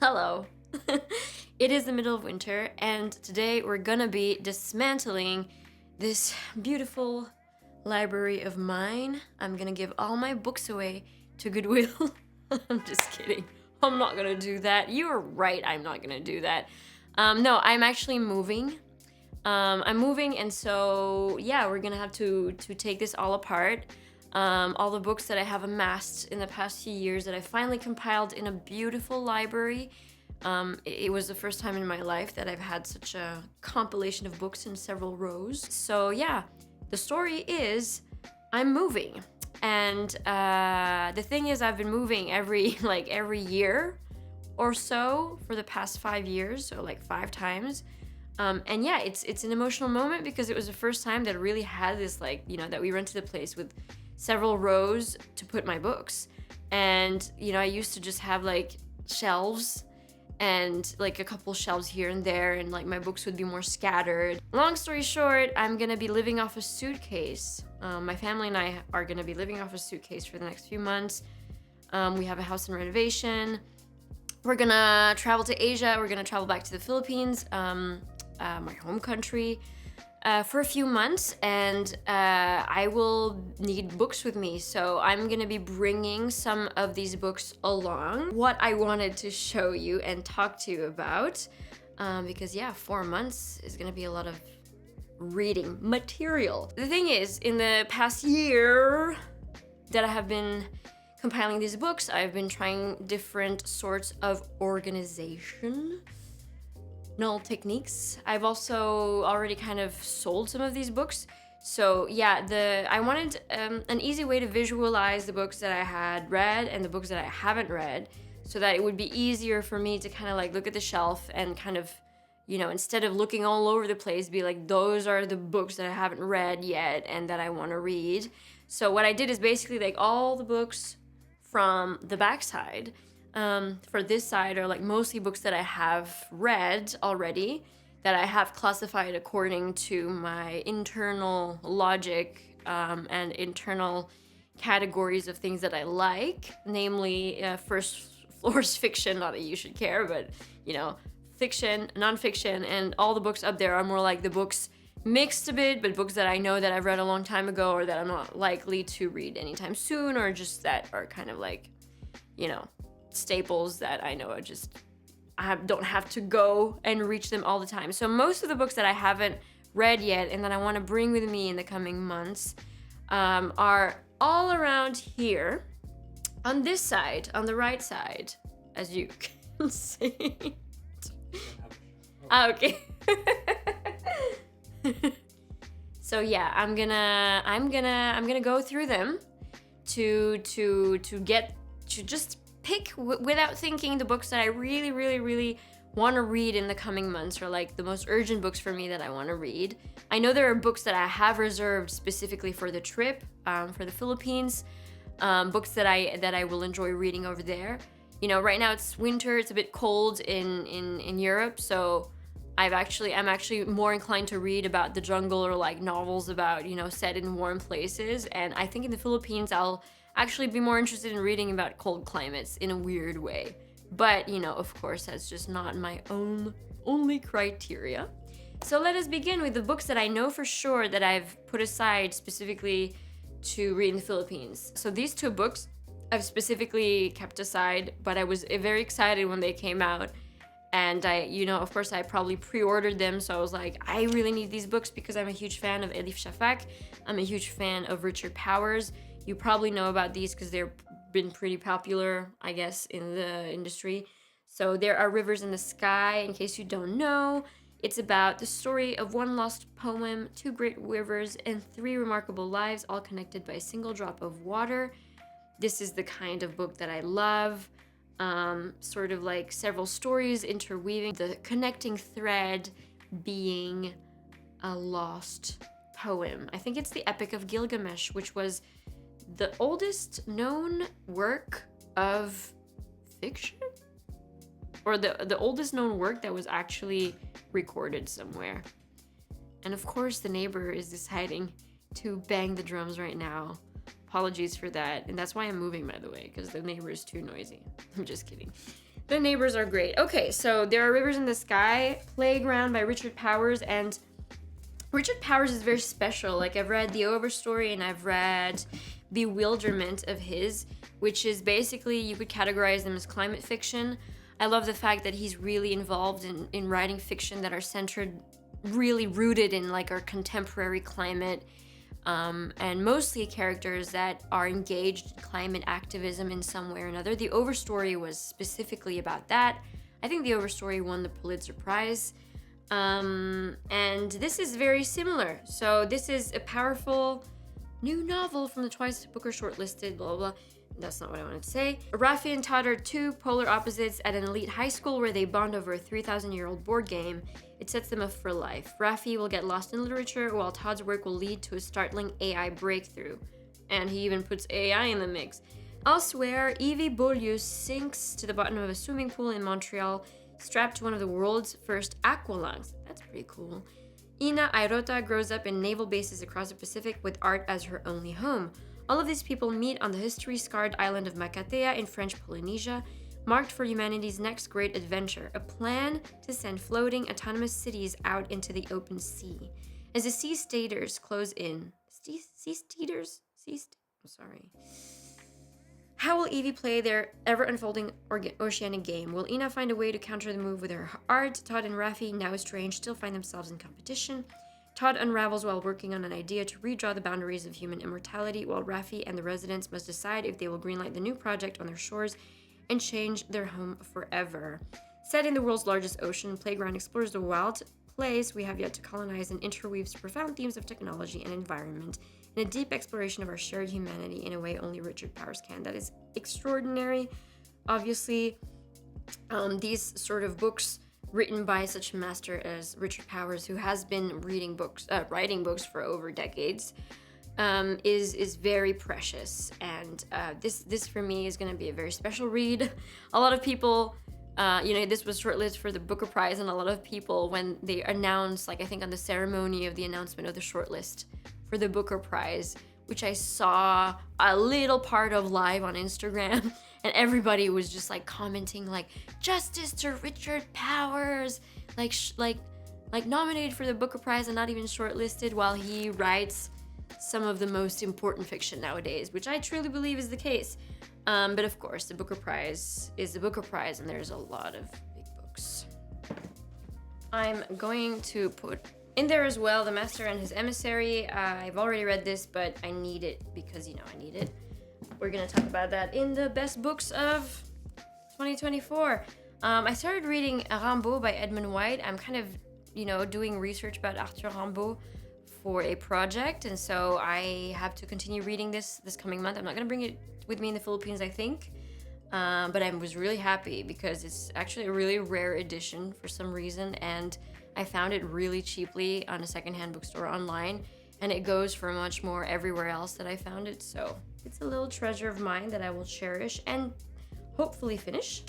Hello. It is the middle of winter, and today we're gonna be dismantling this beautiful library of mine. I'm gonna give all my books away to Goodwill. I'm just kidding. I'm not gonna do that. You're right, I'm not gonna do that. No, I'm actually moving. I'm moving, and so yeah, we're gonna have to take this all apart. All the books that I have amassed in the past few years that I finally compiled in a beautiful library. It was the first time in my life that I've had such a compilation of books in several rows. So yeah, the story is I'm moving. And the thing is, I've been moving every year or so for the past 5 years, so like 5 times. And yeah, it's an emotional moment because it was the first time that I really had this, that we rented a place with several rows to put my books. And, I used to just have shelves and a couple shelves here and there, and my books would be more scattered. Long story short, I'm gonna be living off a suitcase. My family and I are gonna be living off a suitcase for the next few months. We have a house in renovation. We're gonna travel to Asia. We're gonna travel back to the Philippines, my home country, for a few months, and I will need books with me. So I'm gonna be bringing some of these books along. What I wanted to show you and talk to you about, because yeah, 4 months is gonna be a lot of reading material. The thing is, in the past year that I have been compiling these books, I've been trying different sorts of organizational techniques. I've also already kind of sold some of these books. So yeah, I wanted an easy way to visualize the books that I had read and the books that I haven't read, so that it would be easier for me to kind of look at the shelf and kind of, instead of looking all over the place, be like, those are the books that I haven't read yet and that I want to read. So what I did is basically all the books from the backside. For this side are mostly books that I have read already, that I have classified according to my internal logic and internal categories of things that I like, namely first floor's fiction, not that you should care, but fiction, nonfiction, and all the books up there are more like the books mixed a bit, but books that I know that I've read a long time ago or that I'm not likely to read anytime soon, or just that are kind of staples that I know I don't have to go and reach them all the time. So most of the books that I haven't read yet and that I want to bring with me in the coming months are all around here on this side, on the right side, as you can see. Okay. So yeah, I'm gonna go through them to just pick without thinking the books that I really, really, really want to read in the coming months, or the most urgent books for me that I want to read. I know there are books that I have reserved specifically for the trip, for the Philippines, books that I will enjoy reading over there. Right now it's winter, it's a bit cold in Europe, so I'm actually more inclined to read about the jungle, or novels about, set in warm places. And I think in the Philippines I'll actually be more interested in reading about cold climates in a weird way. But, of course, that's just not my only criteria. So let us begin with the books that I know for sure that I've put aside specifically to read in the Philippines. So these 2 books I've specifically kept aside, but I was very excited when they came out. And of course, I probably pre-ordered them. So I was like, I really need these books because I'm a huge fan of Elif Shafak. I'm a huge fan of Richard Powers. You probably know about these because they've been pretty popular, I guess, in the industry. So there are Rivers in the Sky, in case you don't know. It's about the story of one lost poem, 2 great rivers, and 3 remarkable lives, all connected by a single drop of water. This is the kind of book that I love. Sort of several stories interweaving, the connecting thread being a lost poem. I think it's the Epic of Gilgamesh, which was the oldest known work of fiction, or the oldest known work that was actually recorded somewhere. And of course, the neighbor is deciding to bang the drums right now. Apologies for that. And that's why I'm moving, by the way, because the neighbor is too noisy. I'm just kidding. The neighbors are great. Okay, so There Are Rivers in the Sky, Playground by Richard Powers, and Richard Powers is very special. Like, I've read The Overstory and I've read Bewilderment of his, which is basically, you could categorize them as climate fiction. I love the fact that he's really involved in writing fiction that are centered, really rooted in like our contemporary climate, and mostly characters that are engaged in climate activism in some way or another. The Overstory was specifically about that. I think The Overstory won the Pulitzer Prize. And this is very similar. So this is a powerful new novel from the Twice Booker shortlisted, blah, blah, blah. That's not what I wanted to say. Raffi and Todd are two polar opposites at an elite high school where they bond over a 3,000-year-old board game. It sets them up for life. Raffi will get lost in literature, while Todd's work will lead to a startling AI breakthrough. And he even puts AI in the mix. Elsewhere, Evie Beaulieu sinks to the bottom of a swimming pool in Montreal, strapped to one of the world's first aqualungs. That's pretty cool. Ina Airota grows up in naval bases across the Pacific with art as her only home. All of these people meet on the history-scarred island of Makatea in French Polynesia, marked for humanity's next great adventure, a plan to send floating autonomous cities out into the open sea. As the sea staters close in... How will Evie play their ever-unfolding oceanic game? Will Ina find a way to counter the move with her art? Todd and Raffi, now estranged, still find themselves in competition. Todd unravels while working on an idea to redraw the boundaries of human immortality, while Raffi and the residents must decide if they will greenlight the new project on their shores and change their home forever. Set in the world's largest ocean, Playground explores the wild place we have yet to colonize and interweaves profound themes of technology and environment in a deep exploration of our shared humanity in a way only Richard Powers can. That is extraordinary. Obviously, these sort of books written by such a master as Richard Powers, who has been writing books for over decades, is very precious. And this for me is going to be a very special read. A lot of people, this was shortlisted for the Booker Prize, and a lot of people, when they announced, like I think on the ceremony of the announcement of the shortlist for the Booker Prize, which I saw a little part of live on Instagram, and everybody was just like commenting like, justice to Richard Powers, like nominated for the Booker Prize and not even shortlisted, while he writes some of the most important fiction nowadays, which I truly believe is the case. But of course, the Booker Prize is the Booker Prize, and there's a lot of big books. I'm going to put in there as well The Master and His Emissary. I've already read this, but I need it because, I need it. We're going to talk about that in the best books of 2024. I started reading Rimbaud by Edmund White. I'm kind of, doing research about Arthur Rimbaud for a project, and so I have to continue reading this coming month. I'm not going to bring it with me in the Philippines, I think, but I was really happy because it's actually a really rare edition for some reason, and I found it really cheaply on a secondhand bookstore online, and it goes for much more everywhere else that I found it, so it's a little treasure of mine that I will cherish and hopefully finish.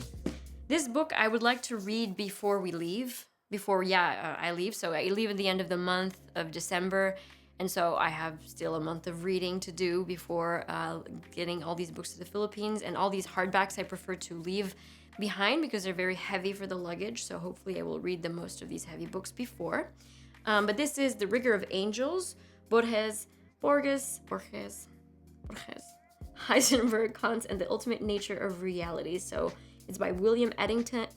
This book I would like to read before we leave. I leave. So I leave at the end of the month of December, and so I have still a month of reading to do before getting all these books to the Philippines. And all these hardbacks I prefer to leave behind because they're very heavy for the luggage, so hopefully I will read the most of these heavy books before. But this is The Rigor of Angels, Borges, Heisenberg, Kant, and the Ultimate Nature of Reality. So it's by William Eggington,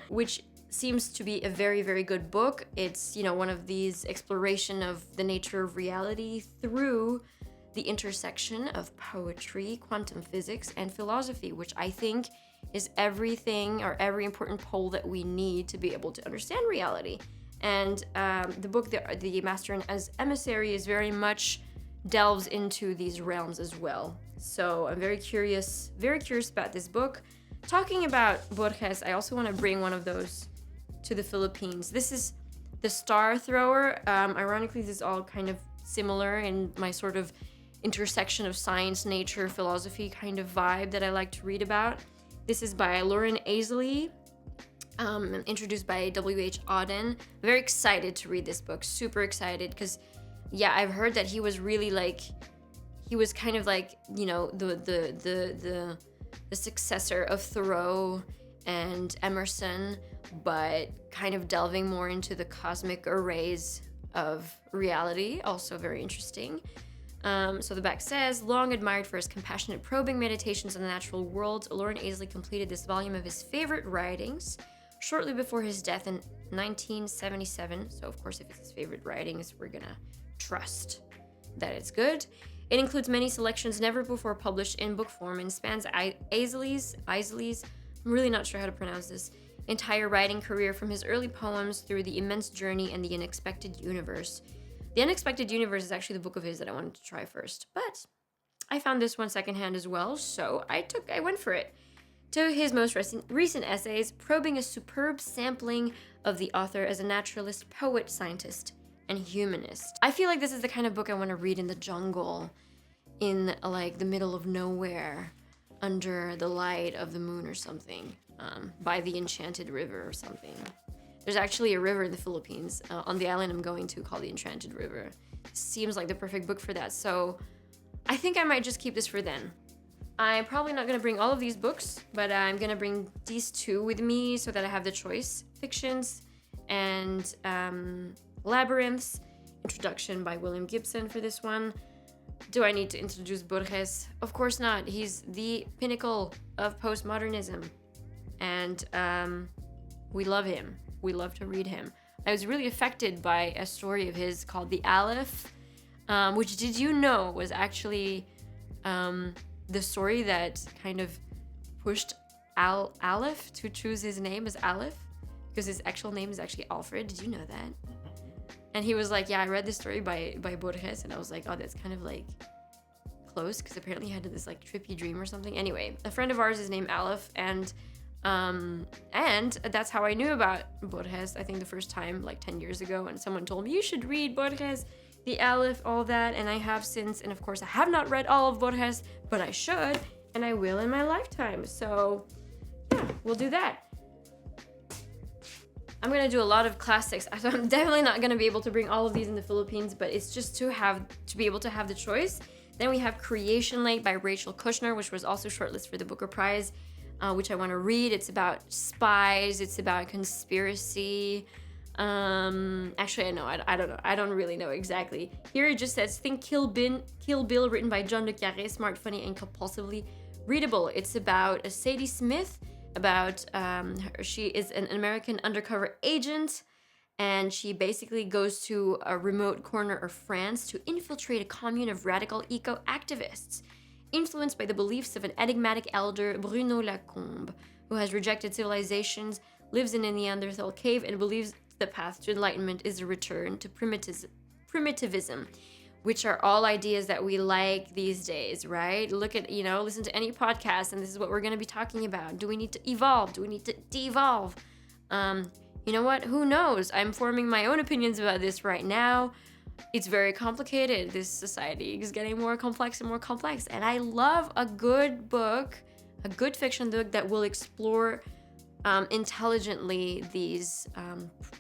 which seems to be a very, very good book. It's, one of these exploration of the nature of reality through the intersection of poetry, quantum physics, and philosophy, which I think is everything or every important pole that we need to be able to understand reality. And the book, The Master and His Emissary, is very much delves into these realms as well. So I'm very curious about this book. Talking about Borges, I also want to bring one of those to the Philippines. This is The Star Thrower. Ironically, this is all kind of similar in my sort of intersection of science, nature, philosophy kind of vibe that I like to read about. This is by Lauren Aisley, introduced by W.H. Auden. Very excited to read this book, super excited, because I've heard that he was really he was kind of the the successor of Thoreau and Emerson, but kind of delving more into the cosmic arrays of reality. Also very interesting. So the back says, long admired for his compassionate probing meditations on the natural world, Loren Eiseley completed this volume of his favorite writings shortly before his death in 1977. So of course, if it's his favorite writings, we're gonna trust that it's good. It includes many selections never before published in book form and spans Eiseley's, I'm really not sure how to pronounce this, entire writing career from his early poems through The Immense Journey and The Unexpected Universe. The Unexpected Universe is actually the book of his that I wanted to try first, but I found this one secondhand as well, so I went for it. To his most recent essays, probing a superb sampling of the author as a naturalist, poet, scientist, and humanist. I feel like this is the kind of book I want to read in the jungle, in like the middle of nowhere, under the light of the moon or something, by the enchanted river or something. There's actually a river in the Philippines, on the island I'm going to, called the Enchanted River. Seems like the perfect book for that, so I think I might just keep this for then. I'm probably not going to bring all of these books, but I'm going to bring these two with me so that I have the choice. Fictions and Labyrinths, introduction by William Gibson for this one. Do I need to introduce Borges? Of course not. He's the pinnacle of postmodernism, and we love him. We love to read him. I was really affected by a story of his called The Aleph, which, did you know, was actually the story that kind of pushed Aleph to choose his name as Aleph, because his actual name is actually Alfred. Did you know that? And he was like, yeah, I read this story by Borges, and I was like, oh, that's kind of like close, because apparently he had this like trippy dream or something. Anyway, a friend of ours is named Aleph, and that's how I knew about Borges, I think the first time, like 10 years ago, and someone told me, you should read Borges, The Aleph, all that, and I have since, and of course I have not read all of Borges, but I should, and I will in my lifetime, so yeah, we'll do that. I'm gonna do a lot of classics, so I'm definitely not gonna be able to bring all of these in the Philippines, but it's just to be able to have the choice. Then we have Creation Late by Rachel Kushner, which was also shortlisted for the Booker Prize, which I want to read. It's about spies. It's about conspiracy. Actually, I don't know. I don't really know exactly. Here it just says, Think Kill Bill, written by John le Carré, smart, funny, and compulsively readable. It's about a Sadie Smith, about she is an American undercover agent, and she basically goes to a remote corner of France to infiltrate a commune of radical eco-activists, influenced by the beliefs of an enigmatic elder, Bruno Lacombe, who has rejected civilizations, lives in a Neanderthal cave, and believes the path to enlightenment is a return to primitivism, which are all ideas that we like these days, right? Look at, listen to any podcast, and this is what we're going to be talking about. Do we need to evolve? Do we need to de-evolve? You know what? Who knows? I'm forming my own opinions about this right now. It's very complicated. This society is getting more complex and more complex. And I love a good book, a good fiction book that will explore intelligently these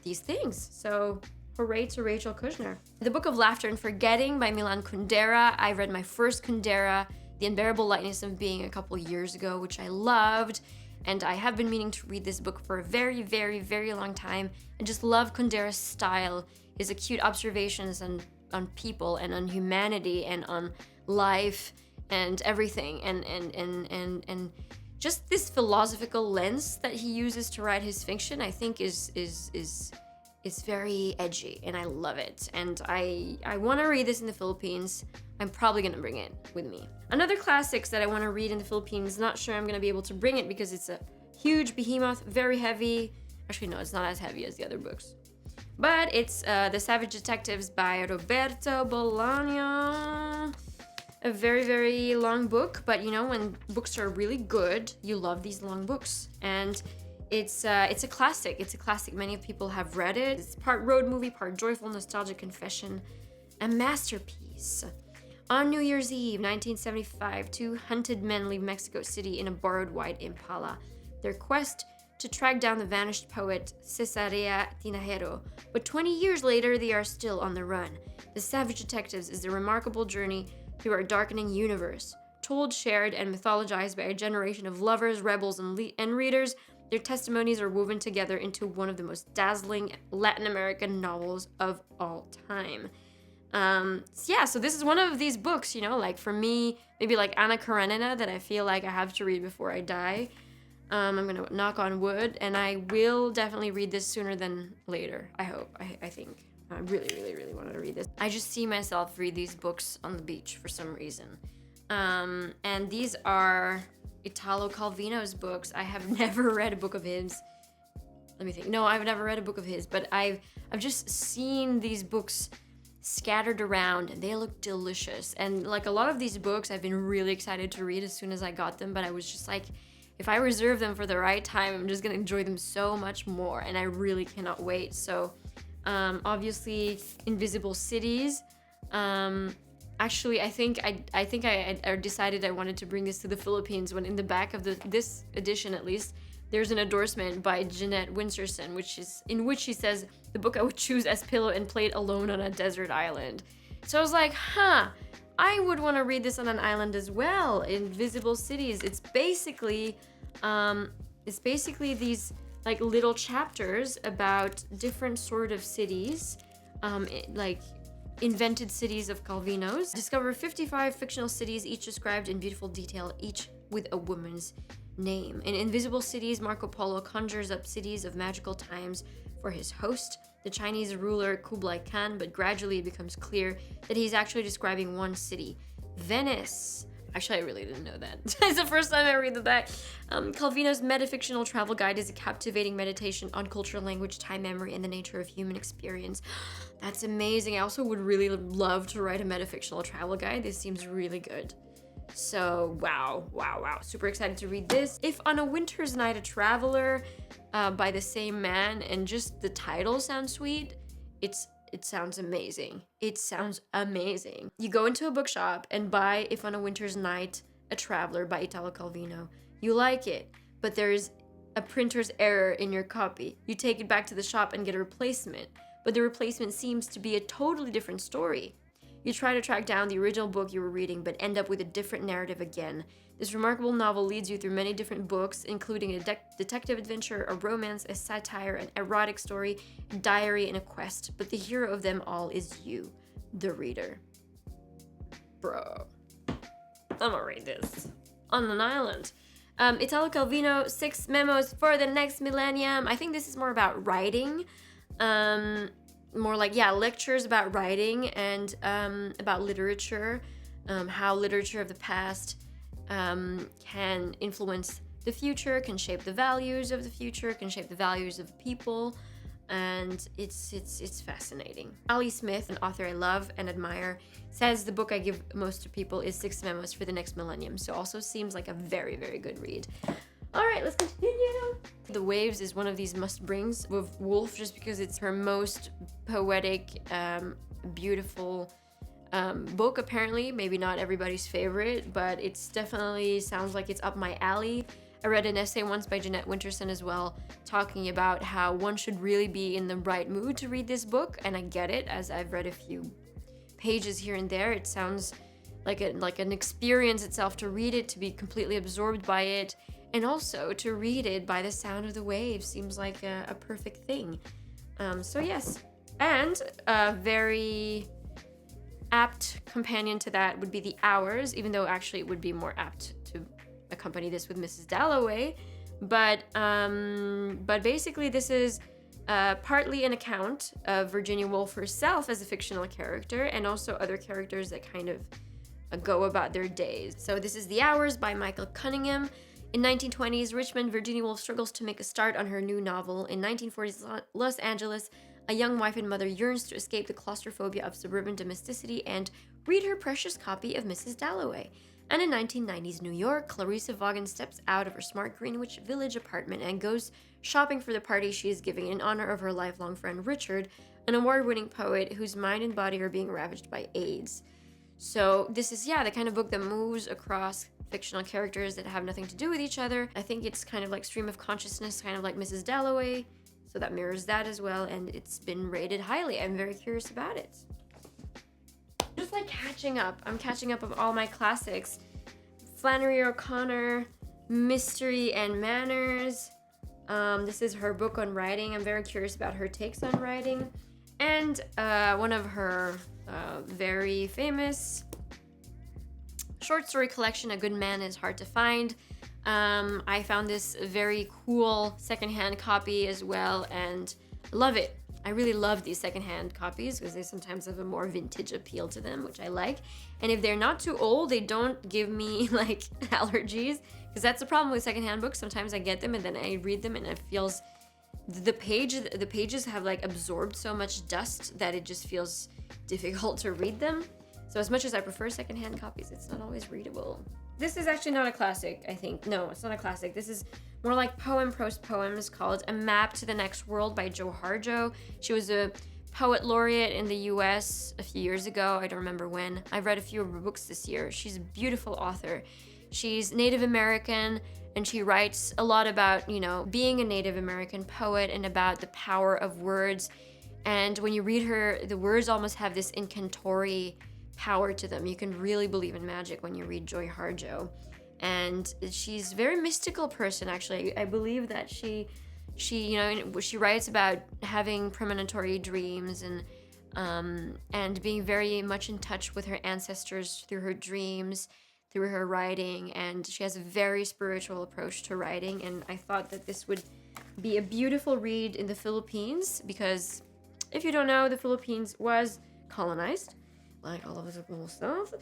things. So hooray to Rachel Kushner. The Book of Laughter and Forgetting by Milan Kundera. I read my first Kundera, The Unbearable Lightness of Being, a couple years ago, which I loved. And I have been meaning to read this book for a very, very, very long time. I just love Kundera's style, his acute observations on people and on humanity and on life and everything. And just this philosophical lens that he uses to write his fiction, I think is very edgy, and I love it. And I want to read this in the Philippines. I'm probably going to bring it with me. Another classics that I want to read in the Philippines, not sure I'm going to be able to bring it because it's a huge behemoth, very heavy. Actually, no, it's not as heavy as the other books. But it's The Savage Detectives by Roberto Bolaño. A very, very long book, but when books are really good, you love these long books. And it's a classic. It's a classic. Many people have read it. It's part road movie, part joyful, nostalgic confession. A masterpiece. On New Year's Eve, 1975, two hunted men leave Mexico City in a borrowed white Impala. Their quest to track down the vanished poet Cesarea Tinajero. But 20 years later, they are still on the run. The Savage Detectives is a remarkable journey through our darkening universe. told, shared, and mythologized by a generation of lovers, rebels, and readers. Their testimonies are woven together into one of the most dazzling Latin American novels of all time. So this is one of these books, like for me, maybe like Anna Karenina, that I feel like I have to read before I die. I'm gonna knock on wood, and I will definitely read this sooner than later. I hope. I think. I really, really, really want to read this. I just see myself read these books on the beach for some reason. And these are Italo Calvino's books. I have never read a book of his. Let me think. No, I've never read a book of his, but I've just seen these books scattered around, and they look delicious. And like a lot of these books, I've been really excited to read as soon as I got them, but I was just like, if I reserve them for the right time, I'm just gonna enjoy them so much more, and I really cannot wait. So, obviously, Invisible Cities. Actually, I think I decided I wanted to bring this to the Philippines when in the back of this edition, at least, there's an endorsement by Jeanette Winterson, in which she says, the book I would choose as pillow and plate alone on a desert island. So I was like, I would want to read this on an island as well. Invisible Cities. It's basically these like little chapters about different sort of cities, like invented cities of Calvino's. Discover 55 fictional cities, each described in beautiful detail, each with a woman's name. In Invisible Cities, Marco Polo conjures up cities of magical times for his host, the Chinese ruler Kublai Khan, but gradually it becomes clear that he's actually describing one city, Venice. Actually, I really didn't know that. It's the first time I read the back. Calvino's metafictional travel guide is a captivating meditation on culture, language, time, memory, and the nature of human experience. That's amazing. I also would really love to write a metafictional travel guide. This seems really good. So, wow. Super excited to read this. If on a Winter's Night, a Traveler by the same man, and just the title sounds sweet, it sounds amazing. It sounds amazing. You go into a bookshop and buy If on a Winter's Night, a Traveler by Italo Calvino. You like it, but there's a printer's error in your copy. You take it back to the shop and get a replacement, but the replacement seems to be a totally different story. You try to track down the original book you were reading, but end up with a different narrative again. This remarkable novel leads you through many different books, including a detective adventure, a romance, a satire, an erotic story, a diary, and a quest. But the hero of them all is you, the reader. Bro. I'm gonna read this. On an island. Italo Calvino, 6 Memos for the Next Millennium. I think this is more about writing. More like, lectures about writing and about literature, how literature of the past can influence the future, can shape the values of the future, can shape the values of people, and it's fascinating. Ali Smith, an author I love and admire, says the book I give most to people is 6 Memos for the Next Millennium, so also seems like a very, very good read. All right, let's continue. The Waves is one of these must-brings with Woolf, just because it's her most poetic, beautiful book, apparently. Maybe not everybody's favorite, but it's definitely sounds like it's up my alley. I read an essay once by Jeanette Winterson as well, talking about how one should really be in the right mood to read this book, and I get it, as I've read a few pages here and there. It sounds like an experience itself to read it, to be completely absorbed by it, and also to read it by the sound of the waves seems like a perfect thing. So yes. And a very apt companion to that would be The Hours, even though actually it would be more apt to accompany this with Mrs. Dalloway. But basically this is partly an account of Virginia Woolf herself as a fictional character, and also other characters that kind of go about their days. So this is The Hours by Michael Cunningham. In 1920s Richmond, Virginia Woolf struggles to make a start on her new novel. In 1940s Los Angeles, a young wife and mother yearns to escape the claustrophobia of suburban domesticity and read her precious copy of Mrs. Dalloway. And in 1990s New York, Clarissa Vaughan steps out of her smart Greenwich Village apartment and goes shopping for the party she is giving in honor of her lifelong friend Richard, an award-winning poet whose mind and body are being ravaged by AIDS. So this is, the kind of book that moves across fictional characters that have nothing to do with each other. I think it's kind of like stream of consciousness, kind of like Mrs. Dalloway, so that mirrors that as well, and it's been rated highly. I'm very curious about it. Just like catching up. I'm catching up of all my classics. Flannery O'Connor, Mystery and Manners. This is her book on writing. I'm very curious about her takes on writing. And one of her very famous short story collection, A Good Man is Hard to Find. I found this very cool secondhand copy as well, and love it. I really love these secondhand copies because they sometimes have a more vintage appeal to them, which I like. And if they're not too old, they don't give me like allergies, because that's the problem with secondhand books. Sometimes I get them and then I read them and it feels the pages have like absorbed so much dust that it just feels difficult to read them. So as much as I prefer secondhand copies, it's not always readable. This is actually not a classic, I think. No, it's not a classic. This is more like prose poems called A Map to the Next World by Jo Harjo. She was a poet laureate in the US a few years ago. I don't remember when. I've read a few of her books this year. She's a beautiful author. She's Native American, and she writes a lot about, you know, being a Native American poet and about the power of words. And when you read her, the words almost have this incantory power to them. You can really believe in magic when you read Jo Harjo. And she's a very mystical person, actually. I believe that she you know, she writes about having premonitory dreams and being very much in touch with her ancestors through her dreams, through her writing, and she has a very spiritual approach to writing. And I thought that this would be a beautiful read in the Philippines, because if you don't know, the Philippines was colonized, like all of this cool stuff.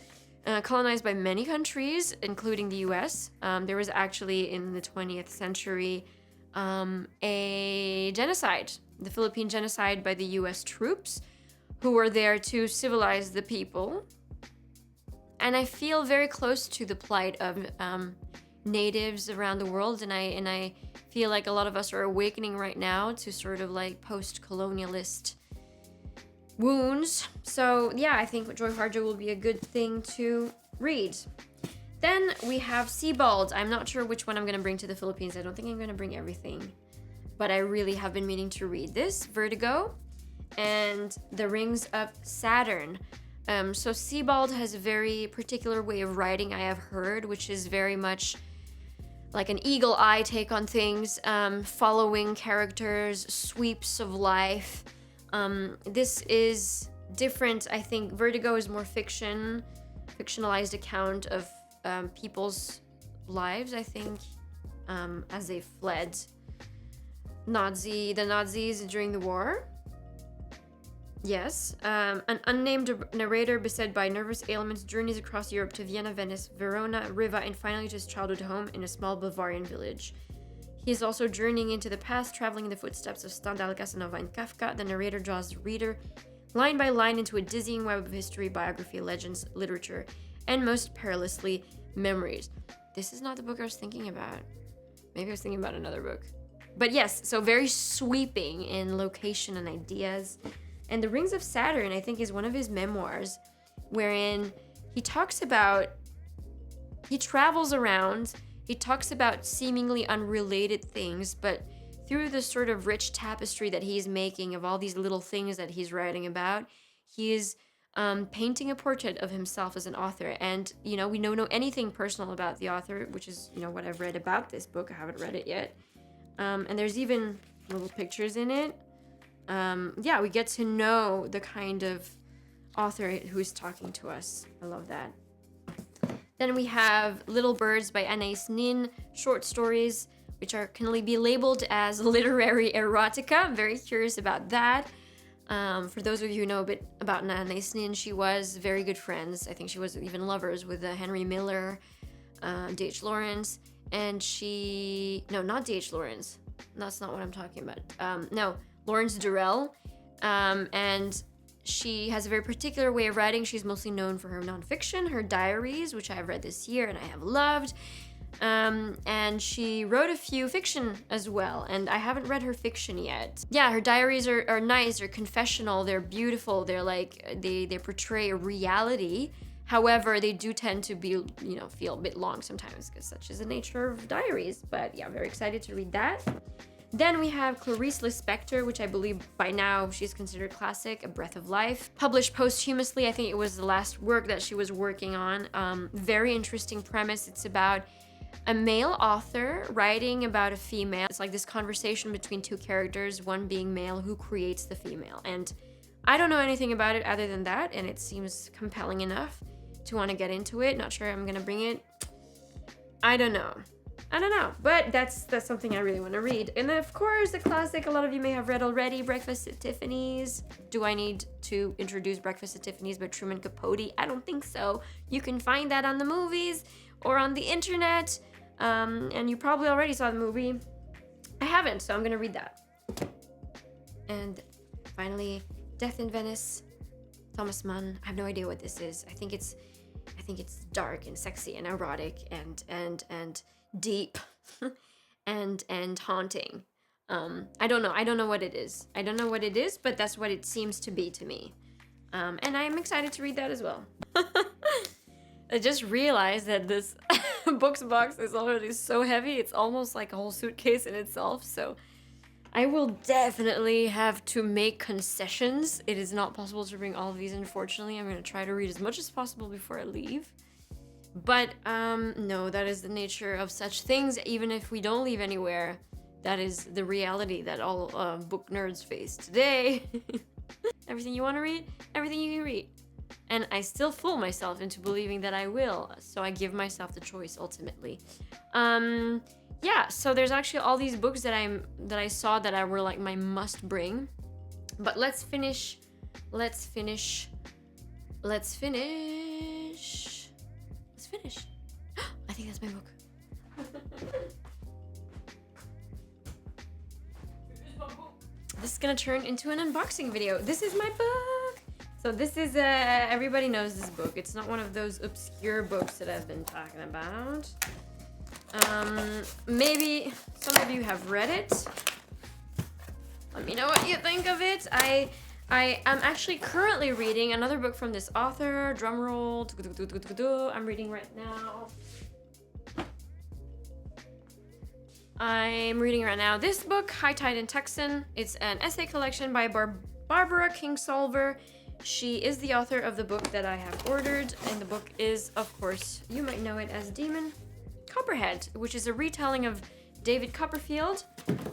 Colonized by many countries, including the US. There was actually, in the 20th century, a genocide, the Philippine genocide by the US troops who were there to civilize the people. And I feel very close to the plight of natives around the world, and I feel like a lot of us are awakening right now to sort of like post-colonialist wounds. So yeah, I think Jo Harjo will be a good thing to read. Then we have Sebald. I'm not sure which one I'm going to bring to the Philippines. I don't think I'm going to bring everything, but I really have been meaning to read this. Vertigo and The Rings of Saturn. So Sebald has a very particular way of writing, I have heard, which is very much like an eagle eye take on things, following characters, sweeps of life. This is different. I think Vertigo is more fictionalized account of people's lives, I think, as they fled the Nazis during the war. Yes, an unnamed narrator beset by nervous ailments journeys across Europe to Vienna, Venice, Verona, Riva, and finally to his childhood home in a small Bavarian village. He is also journeying into the past, traveling in the footsteps of Stendhal, Casanova, and Kafka. The narrator draws the reader line by line into a dizzying web of history, biography, legends, literature, and most perilously, memories. This is not the book I was thinking about. Maybe I was thinking about another book. But yes, so very sweeping in location and ideas. And The Rings of Saturn, I think, is one of his memoirs wherein he travels around, he talks about seemingly unrelated things, but through the sort of rich tapestry that he's making of all these little things that he's writing about, he is painting a portrait of himself as an author. And, you know, we don't know anything personal about the author, which is, you know, what I've read about this book. I haven't read it yet. And there's even little pictures in it. Yeah, we get to know the kind of author who's talking to us. I love that. Then we have Little Birds by Anais Nin, short stories, which can only be labeled as literary erotica. I'm very curious about that. For those of you who know a bit about Anais Nin, she was very good friends. I think she was even lovers with Henry Miller, D.H. Lawrence, and not D.H. Lawrence. That's not what I'm talking about. No, Lawrence Durrell. And she has a very particular way of writing. She's mostly known for her nonfiction, her diaries, which I've read this year and I have loved. And she wrote a few fiction as well, and I haven't read her fiction yet. Yeah, her diaries are nice, they're confessional, they're beautiful, they're like, they portray a reality. However, they do tend to be, you know, feel a bit long sometimes, because such is the nature of diaries. But yeah, I'm very excited to read that. Then we have Clarice Lispector, which I believe by now she's considered classic, A Breath of Life. Published posthumously, I think it was the last work that she was working on. Very interesting premise. It's about a male author writing about a female. It's like this conversation between two characters, one being male who creates the female. And I don't know anything about it other than that, and it seems compelling enough to want to get into it. Not sure I'm gonna bring it. I don't know, but that's something I really want to read. And of course, the classic a lot of you may have read already, Breakfast at Tiffany's. Do I need to introduce Breakfast at Tiffany's by Truman Capote? I don't think so. You can find that on the movies or on the internet, and you probably already saw the movie. I haven't, so I'm gonna read that. And finally, Death in Venice, Thomas Mann. I have no idea what this is. I think it's dark and sexy and erotic and deep and haunting. I don't know what it is. But that's what it seems to be to me. And I'm excited to read that as well. I just realized that this books box is already so heavy. It's almost like a whole suitcase in itself. So I will definitely have to make concessions. It is not possible to bring all of these, unfortunately. I'm going to try to read as much as possible before I leave. But no, that is the nature of such things. Even if we don't leave anywhere, that is the reality that all book nerds face today. Everything you want to read, everything you can read. And I still fool myself into believing that I will. So I give myself the choice ultimately. Yeah, so there's actually all these books that I saw that I were like my must bring. But let's finish. I think that's my book. This is gonna turn into an unboxing video. This is my book. So this is everybody knows this book. It's not one of those obscure books that I've been talking about. Maybe some of you have read it. Let me know what you think of it. I am actually currently reading another book from this author. Drumroll. I'm reading right now. I'm reading right now this book, High Tide and Texan. It's an essay collection by Barbara Kingsolver. She is the author of the book that I have ordered, and the book is, of course, you might know it as Demon Copperhead, which is a retelling of David Copperfield.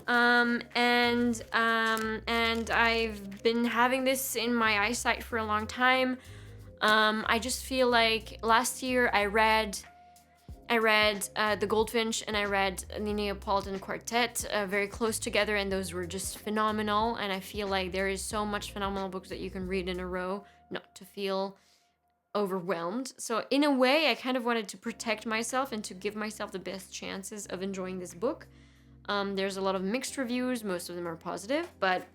And I've been having this in my eyesight for a long time. I just feel like last year I read The Goldfinch and I read the Neapolitan Quartet very close together, and those were just phenomenal. And I feel like there is so much phenomenal books that you can read in a row not to feel overwhelmed. So in a way, I kind of wanted to protect myself and to give myself the best chances of enjoying this book. There's a lot of mixed reviews. Most of them are positive, but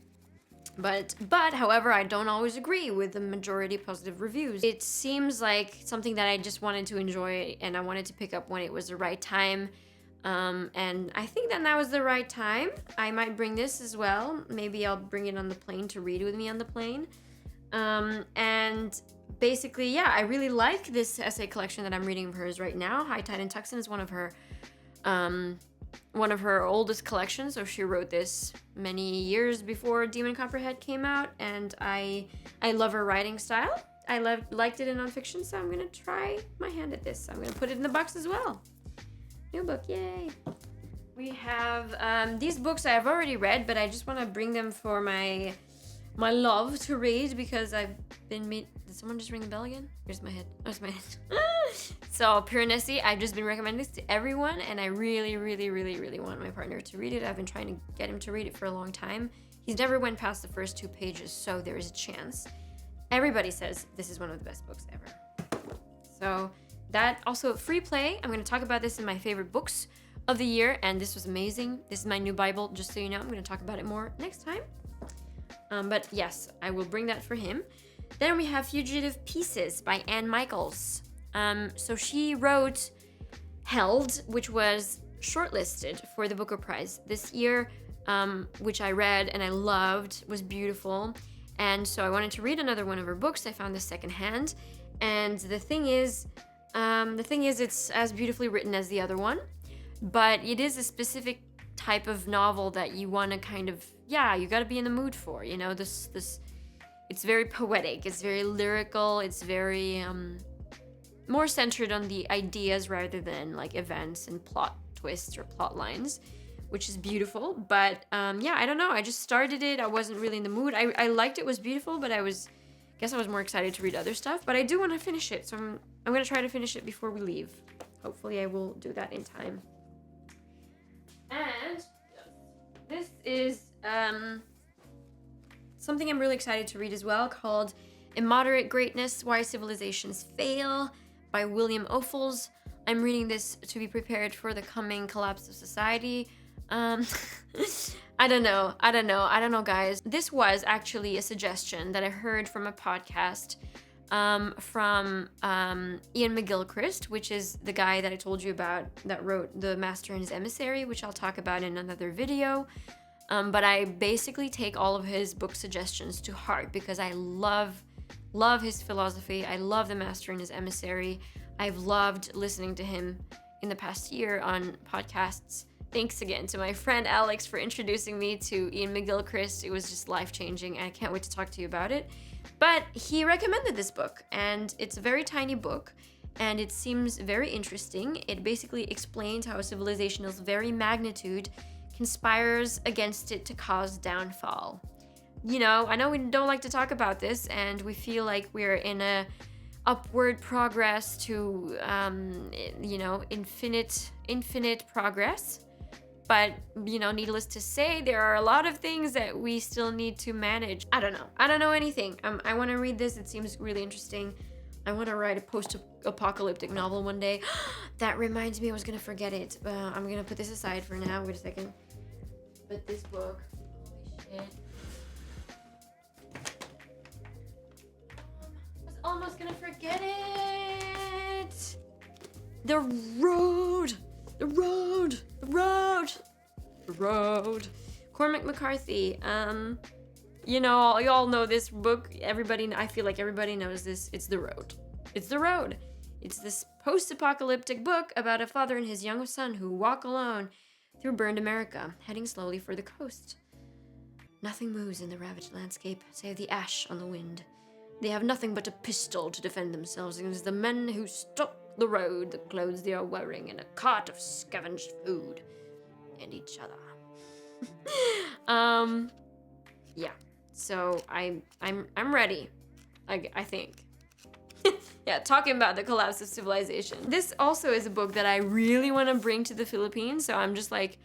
however, I don't always agree with the majority positive reviews. It seems like something that I just wanted to enjoy, and I wanted to pick up when it was the right time. And I think that now is the right time. I might bring this as well. Maybe I'll bring it on the plane to read with me on the plane. And basically, yeah, I really like this essay collection that I'm reading of hers right now. High Tide and Texan is one of her oldest collections. So she wrote this many years before Demon Copperhead came out, and I love her writing style. I liked it in nonfiction, so I'm gonna try my hand at this. I'm gonna put it in the box as well. New book, yay! We have these books I have already read, but I just want to bring them for my love to read, because I've been Did someone just ring the bell again? Here's my head. Oh, it's my head. So, Pure Nessie, I've just been recommending this to everyone, and I really, really, really, really want my partner to read it. I've been trying to get him to read it for a long time. He's never went past the first 2 pages, so there is a chance. Everybody says this is one of the best books ever. So, that also free play. I'm going to talk about this in my favorite books of the year, and this was amazing. This is my new Bible, just so you know. I'm going to talk about it more next time. But yes, I will bring that for him. Then we have Fugitive Pieces by Anne Michaels. So she wrote Held, which was shortlisted for the Booker Prize this year, which I read and I loved, was beautiful. And so I wanted to read another one of her books. I found this secondhand. And the thing is it's as beautifully written as the other one, but it is a specific type of novel that you want to kind of, yeah, you got to be in the mood for, you know, this it's very poetic, it's very lyrical, it's very more centered on the ideas rather than like events and plot twists or plot lines, which is beautiful. But yeah, I don't know, I just started it, I wasn't really in the mood. I liked it was beautiful, but I guess I was more excited to read other stuff. But I do want to finish it, so I'm gonna try to finish it before we leave. Hopefully I will do that in time. And this is something I'm really excited to read as well, called Immoderate Greatness, Why Civilizations Fail by William Ophuls. I'm reading this to be prepared for the coming collapse of society. I don't know, guys. This was actually a suggestion that I heard from a podcast from Ian McGilchrist, which is the guy that I told you about that wrote The Master and His Emissary, which I'll talk about in another video. But I basically take all of his book suggestions to heart because I love his philosophy. I love The Master and His Emissary. I've loved listening to him in the past year on podcasts. Thanks again to my friend Alex for introducing me to Ian McGilchrist. It was just life-changing, and I can't wait to talk to you about it. But he recommended this book, and it's a very tiny book, and it seems very interesting. It basically explains how a civilization's very magnitude conspires against it to cause downfall. You know, I know we don't like to talk about this, and we feel like we're in a upward progress to, you know, infinite progress. But, you know, needless to say, there are a lot of things that we still need to manage. I don't know anything. I want to read this. It seems really interesting. I want to write a post-apocalyptic novel one day. That reminds me, I was going to forget it. I'm going to put this aside for now. Wait a second. But this book, holy shit. I was almost going to forget it. The Road. Cormac McCarthy. You know, you all know this book. I feel like everybody knows this. It's The Road. It's this post-apocalyptic book about a father and his young son who walk alone through burned America, heading slowly for the coast. Nothing moves in the ravaged landscape, save the ash on the wind. They have nothing but a pistol to defend themselves against the men who stalk the road, the clothes they are wearing, and a cart of scavenged food, and each other. Yeah. So I'm ready. I think. Yeah, talking about the collapse of civilization. This also is a book that I really want to bring to the Philippines. So I'm just like,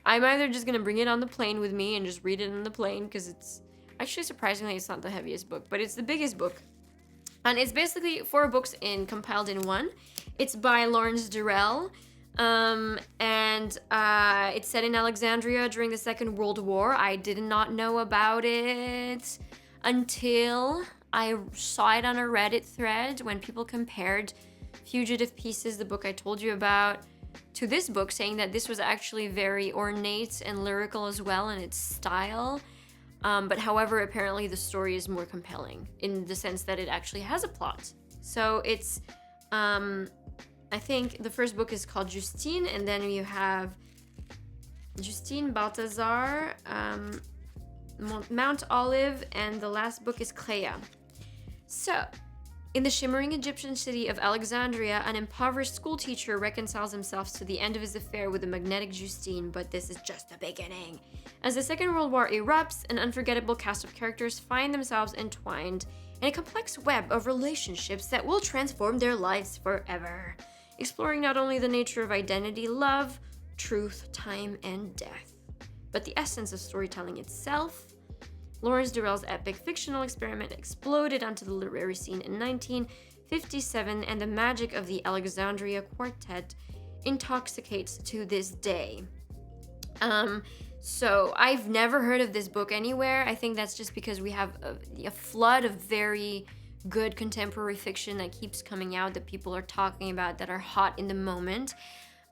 I'm either just gonna bring it on the plane with me and just read it on the plane, because it's actually, surprisingly, it's not the heaviest book, but it's the biggest book. And it's basically 4 books compiled in one. It's by Lawrence Durrell. And it's set in Alexandria during the Second World War. I did not know about it until I saw it on a Reddit thread when people compared Fugitive Pieces, the book I told you about, to this book, saying that this was actually very ornate and lyrical as well in its style. But however, apparently the story is more compelling in the sense that it actually has a plot. So it's, I think the first book is called Justine, and then you have Justine, Balthazar, Mount Olive, and the last book is Clea. So, in the shimmering Egyptian city of Alexandria, an impoverished schoolteacher reconciles himself to the end of his affair with the magnetic Justine, but this is just the beginning. As the Second World War erupts, an unforgettable cast of characters find themselves entwined in a complex web of relationships that will transform their lives forever, exploring not only the nature of identity, love, truth, time, and death, but the essence of storytelling itself. Lawrence Durrell's epic fictional experiment exploded onto the literary scene in 1957, and the magic of the Alexandria Quartet intoxicates to this day. So I've never heard of this book anywhere. I think that's just because we have a flood of very good contemporary fiction that keeps coming out that people are talking about, that are hot in the moment.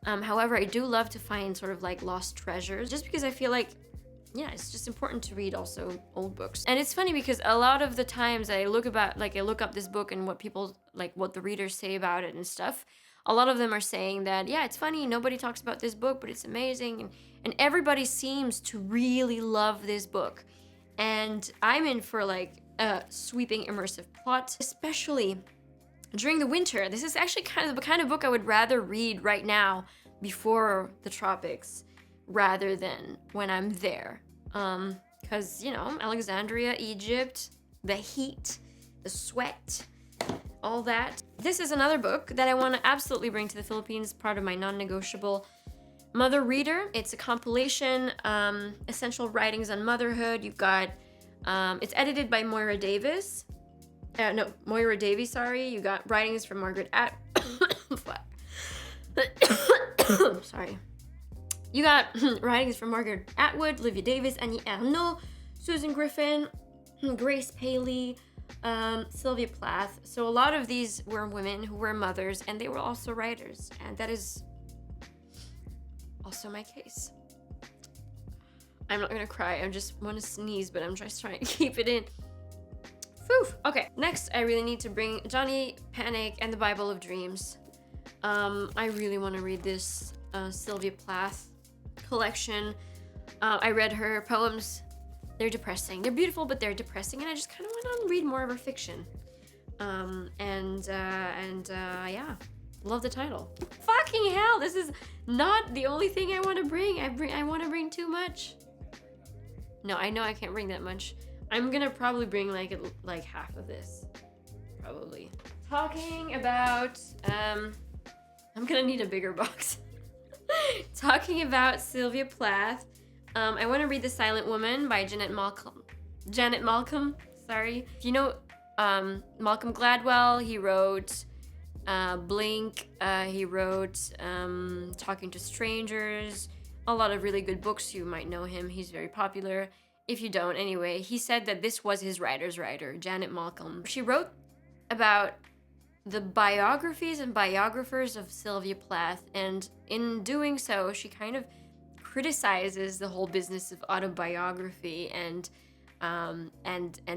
However, I do love to find sort of like lost treasures, just because I feel like, yeah, it's just important to read also old books. And it's funny because a lot of the times I look up this book and what people, like what the readers say about it and stuff, a lot of them are saying that, yeah, it's funny, nobody talks about this book, but it's amazing. And everybody seems to really love this book. And I'm in for like a sweeping immersive plot, especially during the winter. This is actually kind of the kind of book I would rather read right now before the tropics rather than when I'm there. Because, you know, Alexandria, Egypt, the heat, the sweat, all that. This is another book that I want to absolutely bring to the Philippines, part of my non-negotiable mother reader. It's a compilation, essential writings on motherhood. You've got, it's edited by Moira Davies, sorry. You got writings from Margaret sorry. You got writings from Margaret Atwood, Olivia Davis, Annie Ernaux, Susan Griffin, Grace Paley, Sylvia Plath. So a lot of these were women who were mothers, and they were also writers, and that is also my case. I'm not gonna cry, I just want to sneeze, but I'm just trying to keep it in. Phew. Okay, next I really need to bring Johnny Panic and the Bible of Dreams. I really want to read this Sylvia Plath collection. I read her poems. They're depressing. They're beautiful, but they're depressing, and I just kind of want to read more of her fiction. Yeah, love the title. Fucking hell, this is not the only thing I want to bring. I want to bring too much. No, I know I can't bring that much. I'm gonna probably bring like half of this, probably. Talking about, I'm gonna need a bigger box. Talking about Sylvia Plath. I want to read The Silent Woman by Janet Malcolm, sorry. If you know Malcolm Gladwell, he wrote Blink, he wrote Talking to Strangers, a lot of really good books. You might know him, he's very popular. If you don't, anyway, he said that this was his writer's writer, Janet Malcolm. She wrote about the biographies and biographers of Sylvia Plath, and in doing so, she kind of criticizes the whole business of autobiography and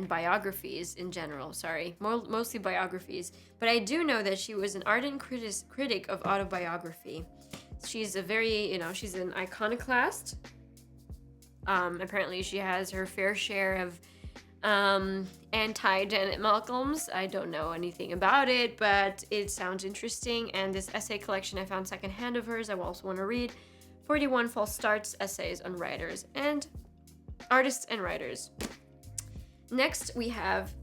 biographies in general. Sorry, mostly biographies. But I do know that she was an ardent critic of autobiography. She's a very, she's an iconoclast. Apparently she has her fair share of anti-Janet Malcolms. I don't know anything about it, but it sounds interesting. And this essay collection I found secondhand of hers, I also want to read. 41 false starts, essays on writers and artists and writers. Next, we have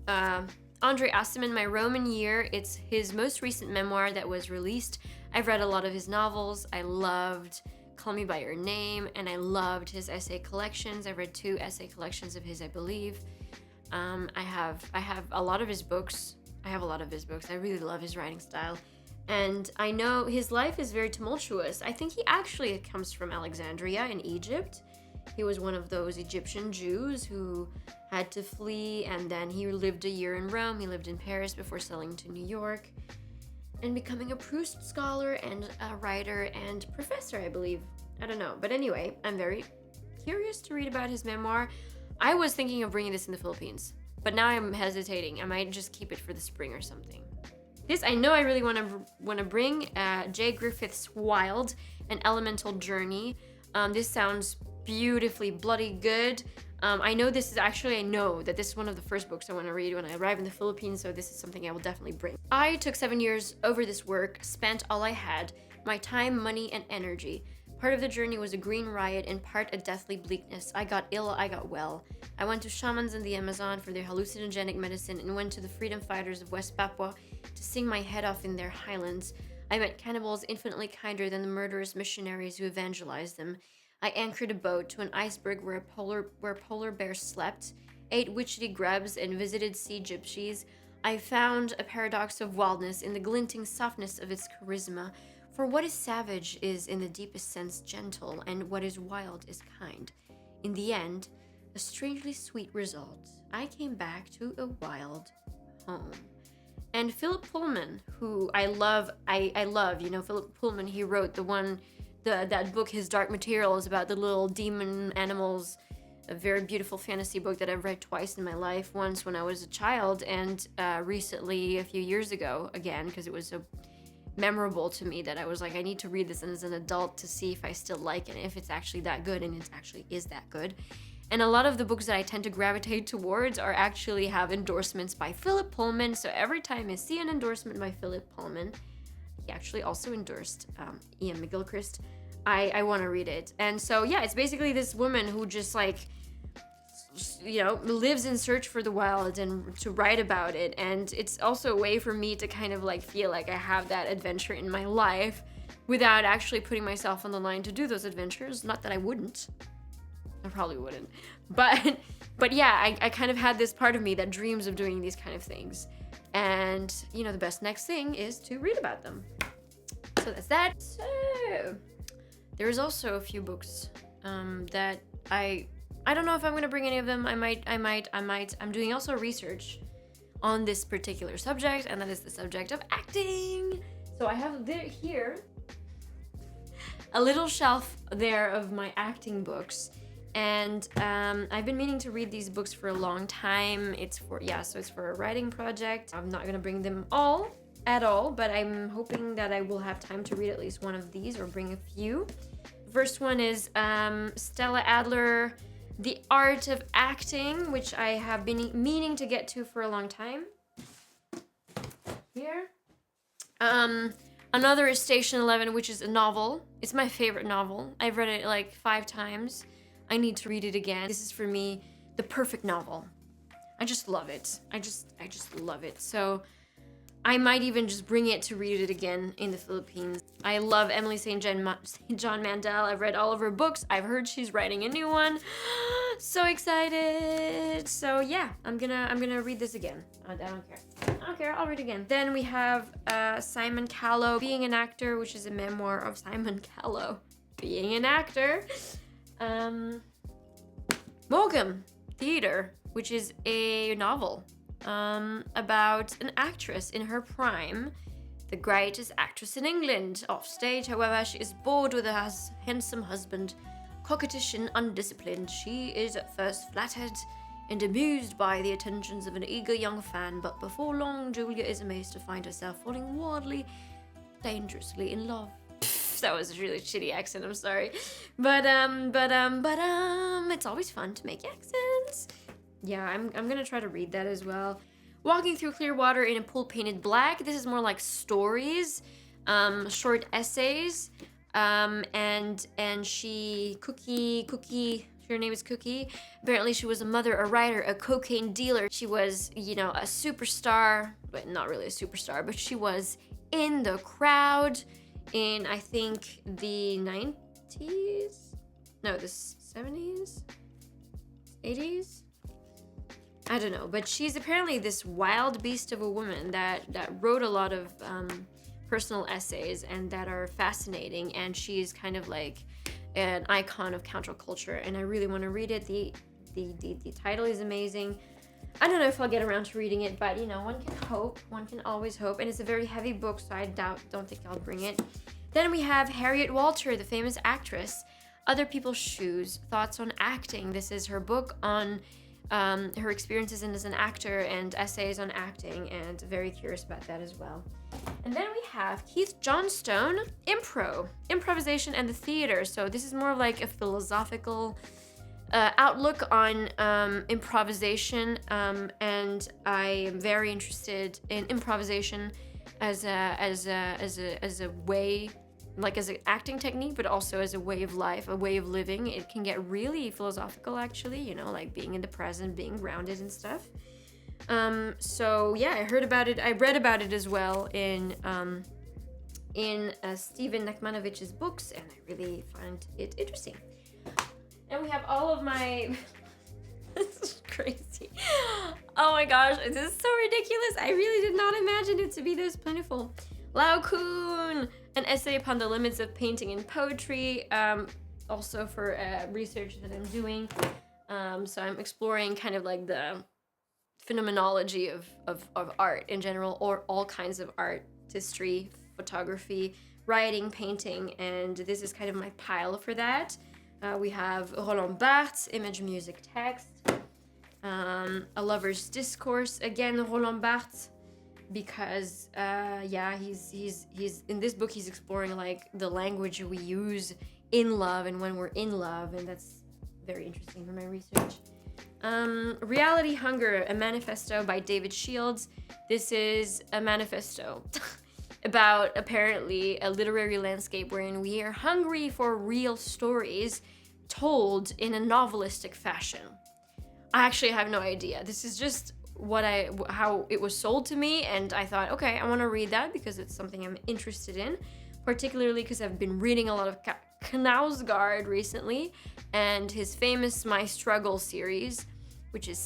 Andre Aciman, My Roman Year. It's his most recent memoir that was released. I've read a lot of his novels. I loved Call Me By Your Name, and I loved his essay collections. I read 2 essay collections of his, I believe. I have a lot of his books. I really love his writing style. And I know his life is very tumultuous. I think he actually comes from Alexandria in Egypt. He was one of those Egyptian Jews who had to flee, and then he lived a year in Rome. He lived in Paris before settling to New York and becoming a Proust scholar and a writer and professor, I believe. I don't know. But anyway, I'm very curious to read about his memoir. I was thinking of bringing this in the Philippines, but now I'm hesitating. I might just keep it for the spring or something. This I know I really want to bring, J. Griffith's Wild, An Elemental Journey. This sounds beautifully bloody good. I know that this is one of the first books I want to read when I arrive in the Philippines, so this is something I will definitely bring. I took 7 years over this work, spent all I had, my time, money, and energy. Part of the journey was a green riot, in part a deathly bleakness. I got ill, I got well. I went to shamans in the Amazon for their hallucinogenic medicine and went to the freedom fighters of West Papua to sing my head off in their highlands. I met cannibals infinitely kinder than the murderous missionaries who evangelized them. I anchored a boat to an iceberg where polar bears slept, ate witchetty grubs, and visited sea gypsies. I found a paradox of wildness in the glinting softness of its charisma. For what is savage is, in the deepest sense, gentle, and what is wild is kind. In the end, a strangely sweet result. I came back to a wild home. And Philip Pullman, who I love, Philip Pullman, he wrote that book, His Dark Materials, about the little demon animals, a very beautiful fantasy book that I've read twice in my life, once when I was a child, and recently, a few years ago, again, because it was memorable to me that I was like, I need to read this as an adult to see if I still like it, and if it's actually that good, and it actually is that good. And a lot of the books that I tend to gravitate towards are actually have endorsements by Philip Pullman. So every time I see an endorsement by Philip Pullman, he actually also endorsed Ian McGilchrist, I want to read it. And so yeah, it's basically this woman who just like, you know, lives in search for the wild and to write about it. And it's also a way for me to kind of like feel like I have that adventure in my life without actually putting myself on the line to do those adventures. Not that I wouldn't. I probably wouldn't. But yeah, I kind of had this part of me that dreams of doing these kind of things. And, you know, the best next thing is to read about them. So that's that. So there's also a few books that I don't know if I'm gonna bring any of them. I might. I'm doing also research on this particular subject, and that is the subject of acting. So I have here a little shelf there of my acting books, and I've been meaning to read these books for a long time. It's for a writing project. I'm not gonna bring them all at all, but I'm hoping that I will have time to read at least one of these or bring a few. First one is Stella Adler, The Art of Acting, which I have been meaning to get to for a long time. Here. Another is Station 11, which is a novel. It's my favorite novel. I've read it like 5 times. I need to read it again. This is for me the perfect novel. I just love it. I just love it. So I might even just bring it to read it again in the Philippines. I love Emily St. John Mandel. I've read all of her books. I've heard she's writing a new one. So excited. So yeah, I'm gonna read this again. I don't care. I'll read it again. Then we have Simon Callow, Being an Actor, which is a memoir of Simon Callow being an actor. Mogum Theater, which is a novel about an actress in her prime, the greatest actress in England. Off stage, however, she is bored with her handsome husband, coquettish and undisciplined. She is at first flattered and amused by the attentions of an eager young fan, but before long, Julia is amazed to find herself falling wildly, dangerously in love. That was a really shitty accent, I'm sorry. But it's always fun to make accents. Yeah, I'm gonna try to read that as well. Walking Through Clear Water in a Pool Painted Black. This is more like stories, short essays. And she, Cookie, her name is Cookie. Apparently she was a mother, a writer, a cocaine dealer. She was, you know, a superstar, but not really a superstar, but she was in the crowd in, I think, the 90s? No, the 70s? 80s? I don't know, but she's apparently this wild beast of a woman that wrote a lot of personal essays and that are fascinating, and she's kind of like an icon of counterculture, and I really want to read it. The title is amazing. I don't know if I'll get around to reading it, but you know, one can hope. One can always hope, and it's a very heavy book, so I don't think I'll bring it. Then we have Harriet Walter, the famous actress, Other People's Shoes, Thoughts on Acting. This is her book on her experiences as an actor and essays on acting, and very curious about that as well. And then we have Keith Johnstone, Improvisation and the Theater. So this is more like a philosophical outlook on improvisation, and I am very interested in improvisation as a way, like as an acting technique, but also as a way of life, a way of living. It can get really philosophical, actually, you know, like being in the present, being grounded and stuff. So yeah, I read about it as well in Steven Nachmanovich's books, and I really find it interesting. And we have all of my this is crazy. Oh my gosh, this is so ridiculous. I really did not imagine it to be this plentiful. Lao Kun, an essay upon the limits of painting and poetry, also for research that I'm doing. So I'm exploring kind of like the phenomenology of art in general, or all kinds of art, history, photography, writing, painting, and this is kind of my pile for that. We have Roland Barthes, Image, Music, Text. A Lover's Discourse, again Roland Barthes. because he's in this book he's exploring like the language we use in love and when we're in love, and that's very interesting for my research. Reality Hunger, a manifesto by David Shields. This is a manifesto about apparently a literary landscape wherein we are hungry for real stories told in a novelistic fashion. I actually have no idea. This is just how it was sold to me, and I thought, okay, I want to read that because it's something I'm interested in, particularly because I've been reading a lot of Knausgaard recently, and his famous My Struggle series, which is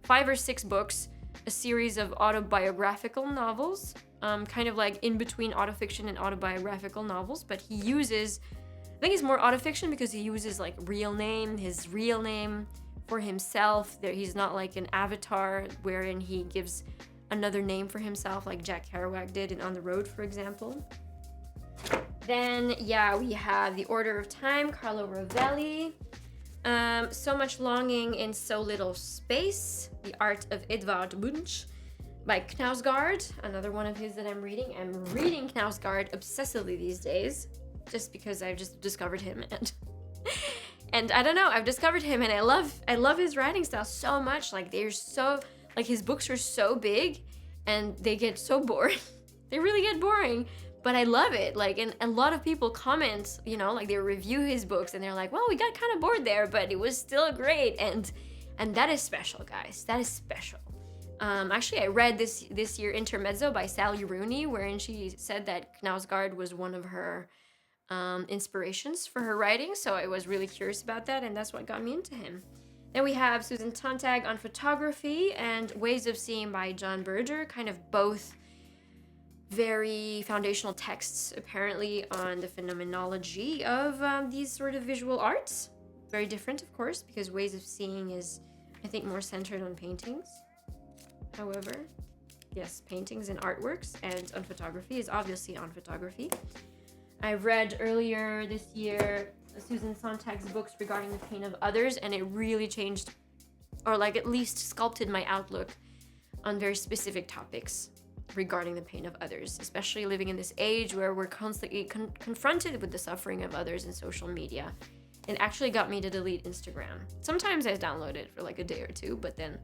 5 or 6 books, a series of autobiographical novels, kind of like in between autofiction and autobiographical novels, but he uses, I think it's more autofiction because he uses like his real name for himself. He's not like an avatar wherein he gives another name for himself like Jack Kerouac did in On the Road, for example. Then, we have The Order of Time, Carlo Rovelli. So Much Longing in So Little Space, The Art of Edvard Munch by Knausgaard, another one of his that I'm reading. I'm reading Knausgaard obsessively these days, just because I've just discovered him, and I don't know, I've discovered him, and I love his writing style so much. Like his books are so big, and they get so boring. They really get boring. But I love it, like, and a lot of people comment, like they review his books and they're like, well, we got kind of bored there, but it was still great, and that is special, guys. That is special. Actually, I read this year Intermezzo by Sally Rooney, wherein she said that Knausgaard was one of her inspirations for her writing, so I was really curious about that, and that's what got me into him. Then we have Susan Sontag on photography and Ways of Seeing by John Berger, kind of both very foundational texts apparently on the phenomenology of these sort of visual arts. Very different, of course, because Ways of Seeing is, I think, more centered on paintings. However, yes, paintings and artworks, and on photography is obviously on photography. I read earlier this year Susan Sontag's books regarding the pain of others, and it really changed, or like at least sculpted my outlook on very specific topics regarding the pain of others, especially living in this age where we're constantly confronted with the suffering of others in social media. It actually got me to delete Instagram. Sometimes I download it for like a day or two, but then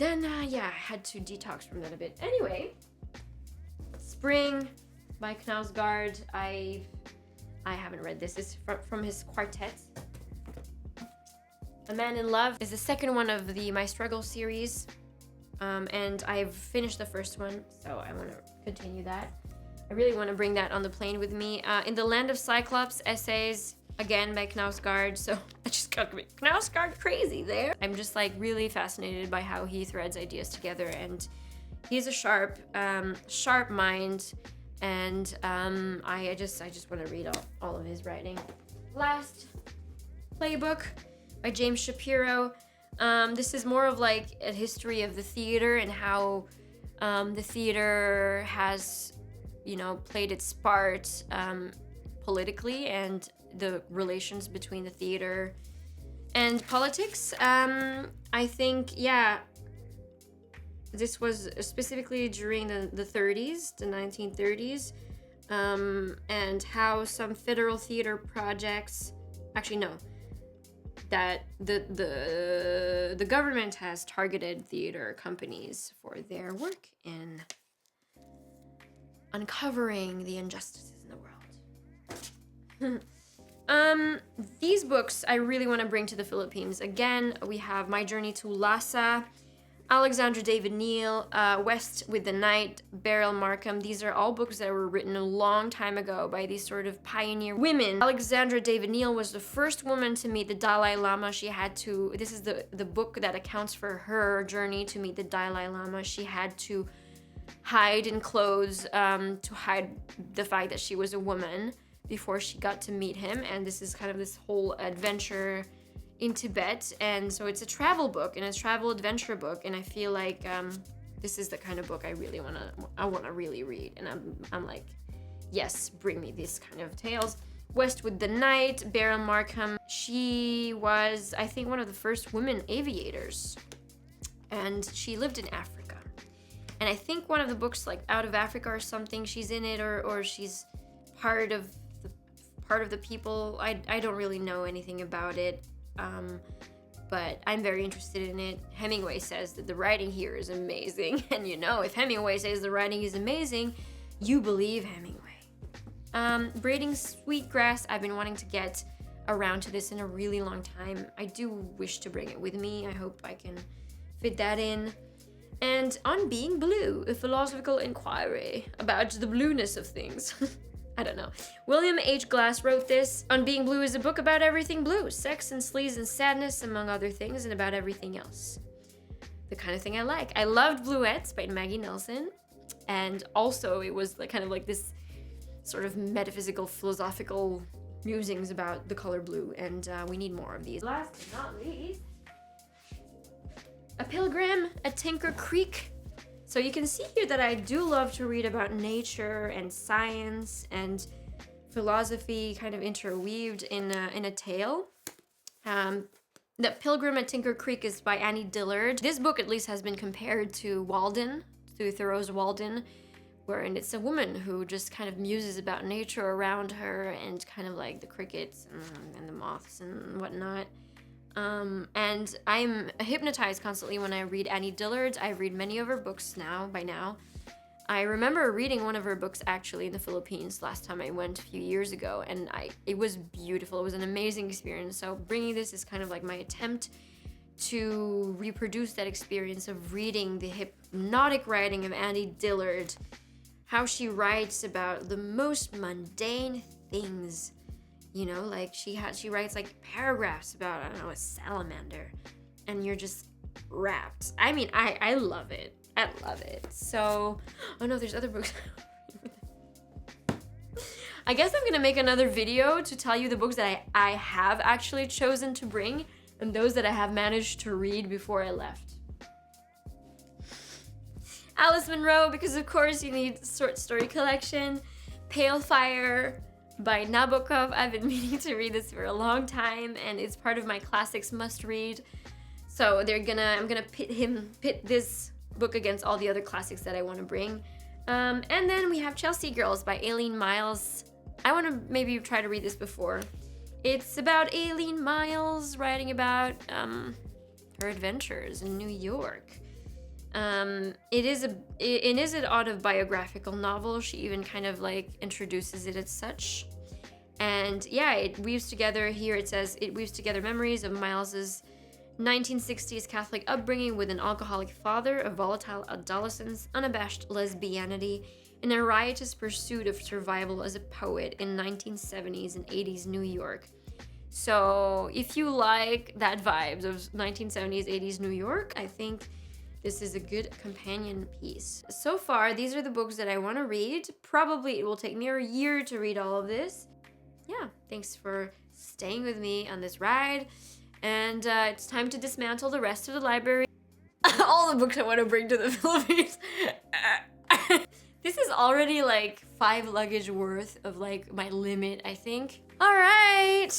I had to detox from that a bit. Anyway, Spring by Knausgaard. I haven't read this. It's from his quartet. A Man in Love is the second one of the My Struggle series. And I've finished the first one, so I want to continue that. I really want to bring that on the plane with me. In the Land of Cyclops, essays, again by Knausgaard, so I just got Knausgaard crazy there. I'm just like really fascinated by how he threads ideas together, and he's a sharp mind, and I just want to read all of his writing. Last, Playbook by James Shapiro. This is more of like a history of the theater and how the theater has, played its part politically, and the relations between the theater and politics. I think, this was specifically during the 30s, the 1930s, and how some federal theater projects, that the government has targeted theater companies for their work in uncovering the injustices in the world. These books I really want to bring to the Philippines. Again, we have My Journey to Lhasa, Alexandra David Neal, West with the Night, Beryl Markham. These are all books that were written a long time ago by these sort of pioneer women. Alexandra David Neal was the first woman to meet the Dalai Lama. This is the book that accounts for her journey to meet the Dalai Lama. She had to hide in clothes to hide the fact that she was a woman before she got to meet him. And this is kind of this whole adventure in Tibet, and so it's a travel book and a travel adventure book, and I feel like this is the kind of book I want to really read, and I'm like, yes, bring me these kind of tales. West with the Night, Beryl Markham. She was, I think, one of the first women aviators, and she lived in Africa. And I think one of the books, like Out of Africa or something, she's in it, or she's part of the people. I don't really know anything about it, but I'm very interested in it. Hemingway says that the writing here is amazing, and you know, if Hemingway says the writing is amazing, you believe Hemingway. Braiding Sweetgrass, I've been wanting to get around to this in a really long time. I do wish to bring it with me. I hope I can fit that in. And On Being Blue, a philosophical inquiry about the blueness of things. I don't know. William H. Glass wrote this. On Being Blue is a book about everything blue, sex and sleaze and sadness, among other things, and about everything else. The kind of thing I like. I loved Bluettes by Maggie Nelson, and also it was like kind of like this sort of metaphysical, philosophical musings about the color blue, and we need more of these. Last but not least, A Pilgrim at Tinker Creek. So you can see here that I do love to read about nature and science and philosophy kind of interweaved in a tale. The Pilgrim at Tinker Creek is by Annie Dillard. This book at least has been compared to Walden, to Thoreau's Walden, wherein it's a woman who just kind of muses about nature around her and kind of like the crickets and the moths and whatnot. And I'm hypnotized constantly when I read Annie Dillard. I read many of her books by now. I remember reading one of her books actually in the Philippines last time I went a few years ago, and it was beautiful. It was an amazing experience. So bringing this is kind of like my attempt to reproduce that experience of reading the hypnotic writing of Annie Dillard, how she writes about the most mundane things. You know, like she writes like paragraphs about, I don't know, a salamander, and you're just wrapped. I mean, I love it. I love it. So, oh no, there's other books. I guess I'm gonna make another video to tell you the books that I have actually chosen to bring and those that I have managed to read before I left. Alice Munro, because of course you need a short story collection. Pale Fire by Nabokov. I've been meaning to read this for a long time, and it's part of my classics must read. So I'm gonna pit this book against all the other classics that I want to bring. And then we have Chelsea Girls by Aileen Miles. I want to maybe try to read this before. It's about Aileen Miles writing about her adventures in New York. It is an autobiographical novel. She even kind of like introduces it as such. And yeah, it weaves together, here it says, it weaves together memories of Miles's 1960s Catholic upbringing with an alcoholic father, a volatile adolescence, unabashed lesbianity, and a riotous pursuit of survival as a poet in 1970s and 80s New York. So if you like that vibes of 1970s, 80s New York, I think this is a good companion piece. So far, these are the books that I want to read. Probably it will take me a year to read all of this. Yeah, thanks for staying with me on this ride. And it's time to dismantle the rest of the library. All the books I want to bring to the Philippines. This is already like 5 luggage worth of like my limit, I think. All right.